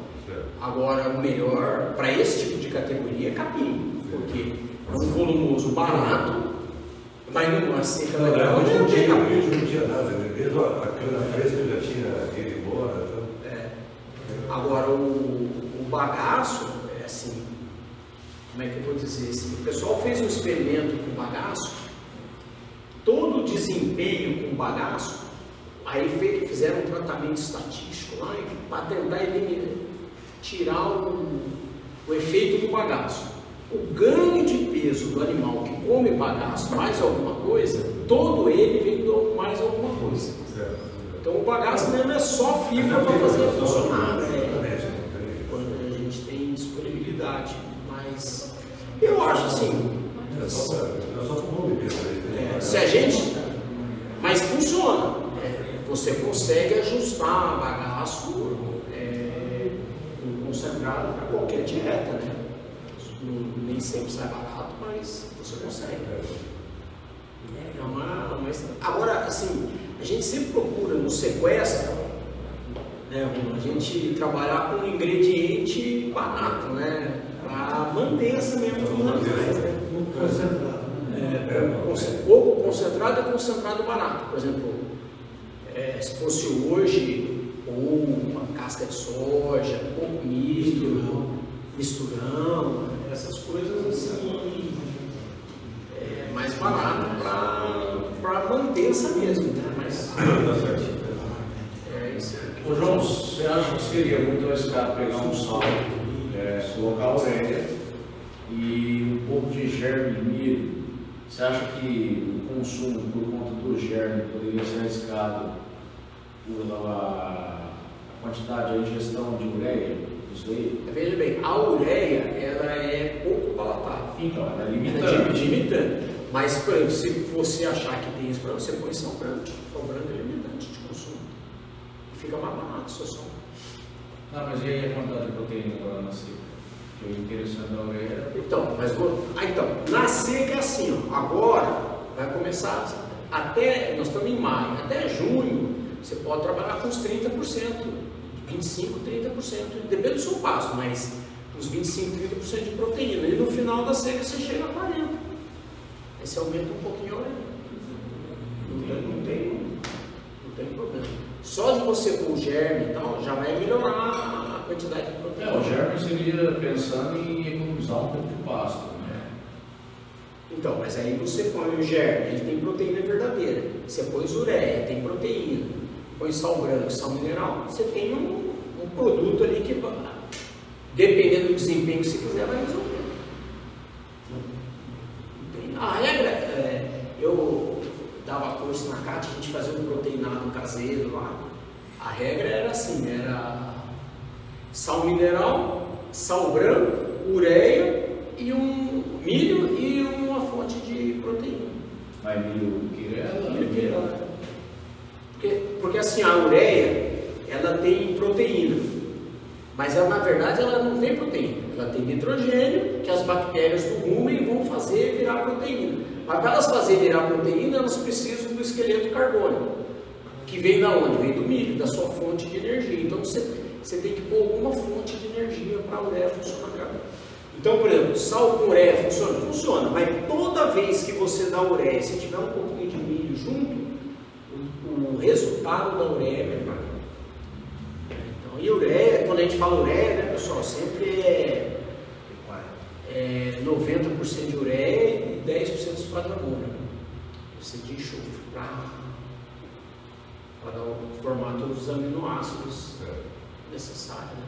Agora, o melhor para esse tipo de categoria é capim, porque é um volumoso barato, mas numa seca legal não tinha nada, mesmo a cana fresca já tinha ido embora. Então... Agora, o bagaço, é assim, como é que eu vou dizer assim? O pessoal fez um experimento com bagaço, todo o desempenho com bagaço, aí fizeram um tratamento estatístico lá para tentar tirar o efeito do bagaço. O ganho de peso do animal que come bagaço mais alguma coisa, todo ele vem do mais alguma coisa. Então o bagaço mesmo é só fibra para fazer funcionar, quando a gente tem disponibilidade. Mas eu acho assim, se a gente, mas funciona, você consegue ajustar bagaço concentrado para qualquer dieta, né? Nem sempre sai barato, mas você consegue. Agora, assim, a gente sempre procura no sequestro, né, a gente trabalhar com um ingrediente barato, né? Para manter essa mesma finalidade, né? Muito concentrado. Pouco concentrado é concentrado barato. Por exemplo, se fosse hoje, ou uma casca de soja, pouco misturão, essas coisas assim, mais barato para manter essa mesma, né? Mas isso. Ô João, você acha que seria muito arriscado pegar um sal, colocar a ureia e um pouco de germe de milho? Você acha que o consumo por conta do germe poderia ser arriscado pela quantidade de ingestão de ureia? Isso aí? Veja bem, a ureia ela é pouco palatável. Então, ela é limitante. Mas, por exemplo, se você achar que tem isso para você, põe sal branco. Sal branco é limitante de consumo. E fica mais barato o seu sal. Não, mas e aí a quantidade de proteína agora na seca? Que o interessante da ureia. Então, na seca é assim, ó, agora vai começar, nós estamos em maio, até junho, você pode trabalhar com uns 30%. 25, 30%, depende do seu pasto, mas uns 25, 30% de proteína. E no final da seca você chega a 40%. Aí você aumenta um pouquinho a ureia. Não tem não tem problema. Só de você pôr o germe e tal, já vai melhorar a quantidade de proteína. O germe seria pensando em economizar um pouco de pasto, né? Então, mas aí você põe o germe, ele tem proteína verdadeira. Você põe ureia, tem proteína. Põe sal branco, sal mineral, você tem um produto ali que, dependendo do desempenho que você quiser, vai resolver. A regra, eu dava curso na CAT, a gente fazia um proteinado caseiro lá. A regra era assim, era sal mineral, sal branco, ureia e um milho e uma fonte de proteína. Mas milho quirela? Milho quirela. Porque assim, a ureia, ela tem proteína, mas ela, na verdade, ela não tem proteína. Ela tem nitrogênio, que as bactérias do rumen vão fazer virar proteína. Mas para elas fazerem virar proteína, elas precisam do esqueleto carbônico, que vem da onde? Vem do milho, da sua fonte de energia. Então você tem que pôr alguma fonte de energia para a ureia funcionar. Então, por exemplo, sal com ureia funciona? Funciona, mas toda vez que você dá ureia, se tiver um pouquinho de milho junto, o resultado da ureia é melhor. Então, e ureia, quando a gente fala ureia, né, pessoal, sempre é 90% de ureia e 10% de sulfato de amônio. Você de enxofre para formar todos os aminoácidos necessários. Né?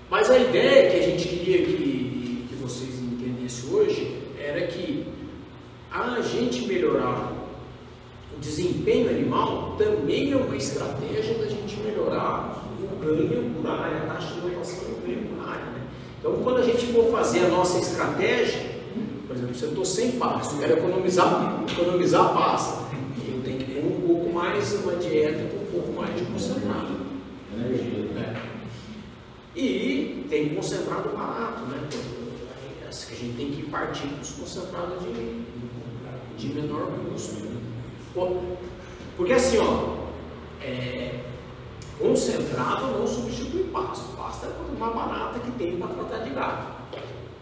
Mas a ideia que a gente queria que vocês entendessem hoje era que a gente melhorar o desempenho animal também é uma estratégia da gente melhorar o ganho por área, a taxa de inovação do ganho por área. Né? Então, quando a gente for fazer a nossa estratégia, por exemplo, se eu estou sem pasto, quero economizar pasto, eu tenho que ter um pouco mais, uma dieta com um pouco mais de concentrado. E tem concentrado barato, né? A gente tem que partir para os concentrados de menor custo. Porque assim, concentrado não substitui pasto. Pasto é a coisa mais barata que tem para tratar de gado.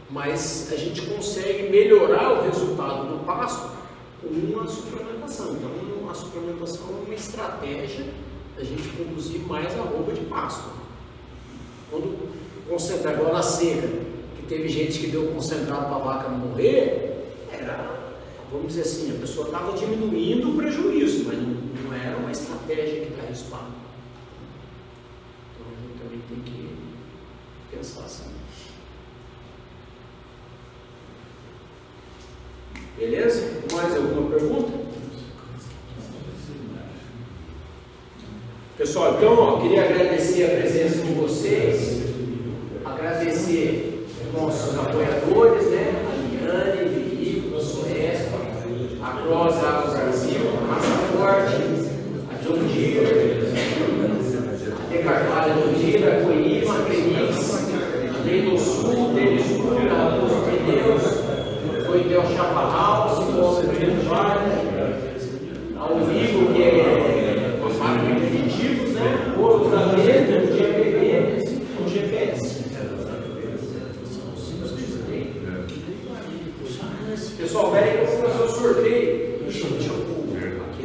Mas a gente consegue melhorar o resultado do pasto com uma suplementação. Então, a suplementação é uma estratégia da gente produzir mais arroba de pasto. Quando concentrar, igual na seca, que teve gente que deu concentrado para a vaca não morrer, vamos dizer assim, a pessoa estava diminuindo o prejuízo, mas não era uma estratégia que dá resultado. Então a gente também tem que pensar assim. Beleza? Mais alguma pergunta? Pessoal, então, queria agradecer a presença de vocês, agradecer nossos apoiadores, né? A Liane, Felipe, o Soespa, a Cross Agro Brasil, a Massa Forte, a John Deere, a Decarvalho John Deere, a Coima, a Cremix, a Lei Sul, Denis Sul, a Luz Pneus, Coitel Chaparral, Simão ao vivo, que é uma fábrica de aditivos, né? Ouro da letra, o GPP, o GPS. Pessoal, velho, eu vou fazer o sorteio. Deixa eu pôr aqui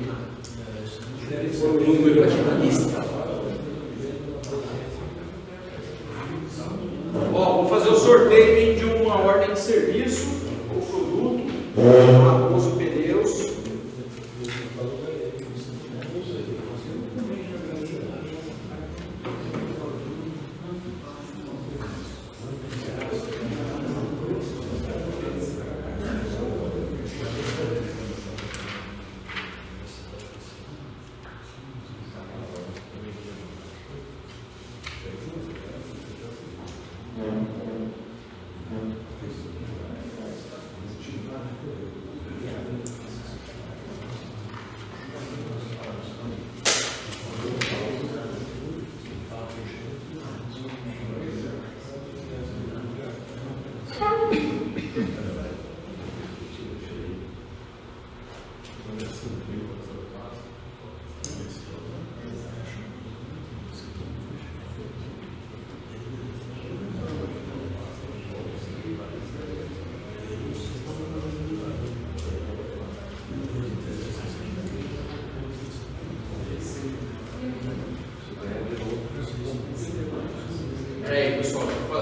o número aqui na lista. Vou fazer o sorteio de uma ordem de serviço, o produto, Raposo Pneus.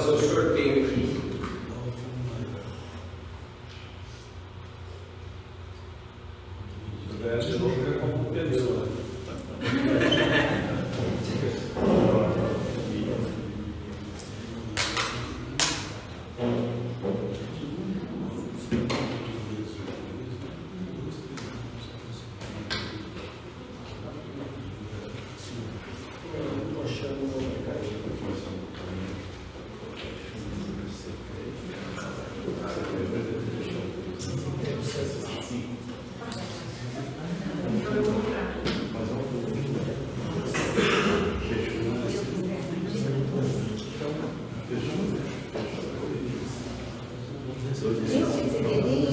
fazer o sorteio aqui.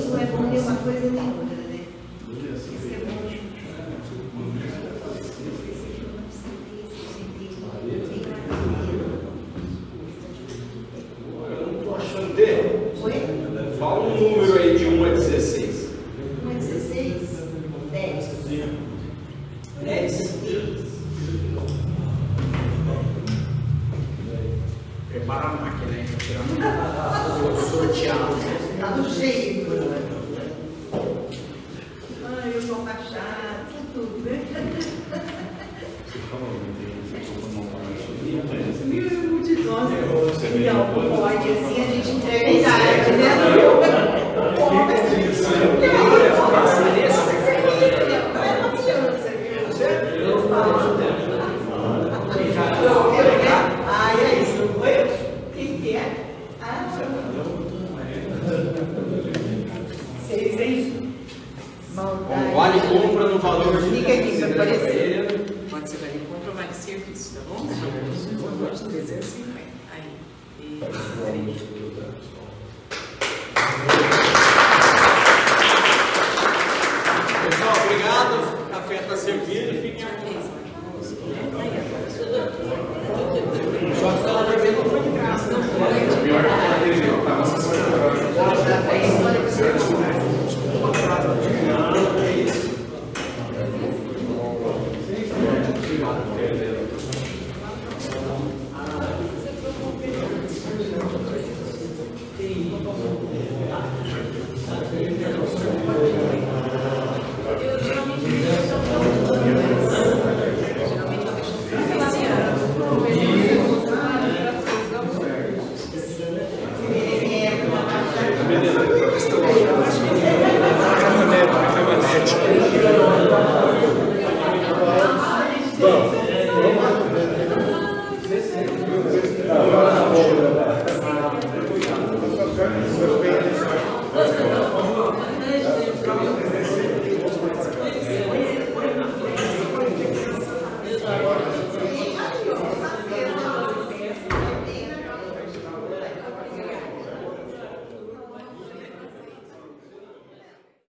Não é bom ter uma coisa nem outra, né? Isso é bom. Eu não estou achando dele. Oi? Fala um número aí de 1 a 16. 1 a 16? 10. 10? Prepara a máquina aí, para tirar o sorteado. Está no jeito. Ai, eu sou fachada, tudo, né? Multidões. Não, pode, assim a gente entrega a idade, né? Ai, é isso. Oi? O que é? Ah, vocês, hein? Maldade. Vale compra no valor de Fica aqui para aparecer. Pode ser vale compra ou vale serviço, tá bom? 350. Aí. Pessoal, obrigado. O café está servido. Fiquem aqui. Só que ela já veio, não foi de graça. Não foi. É,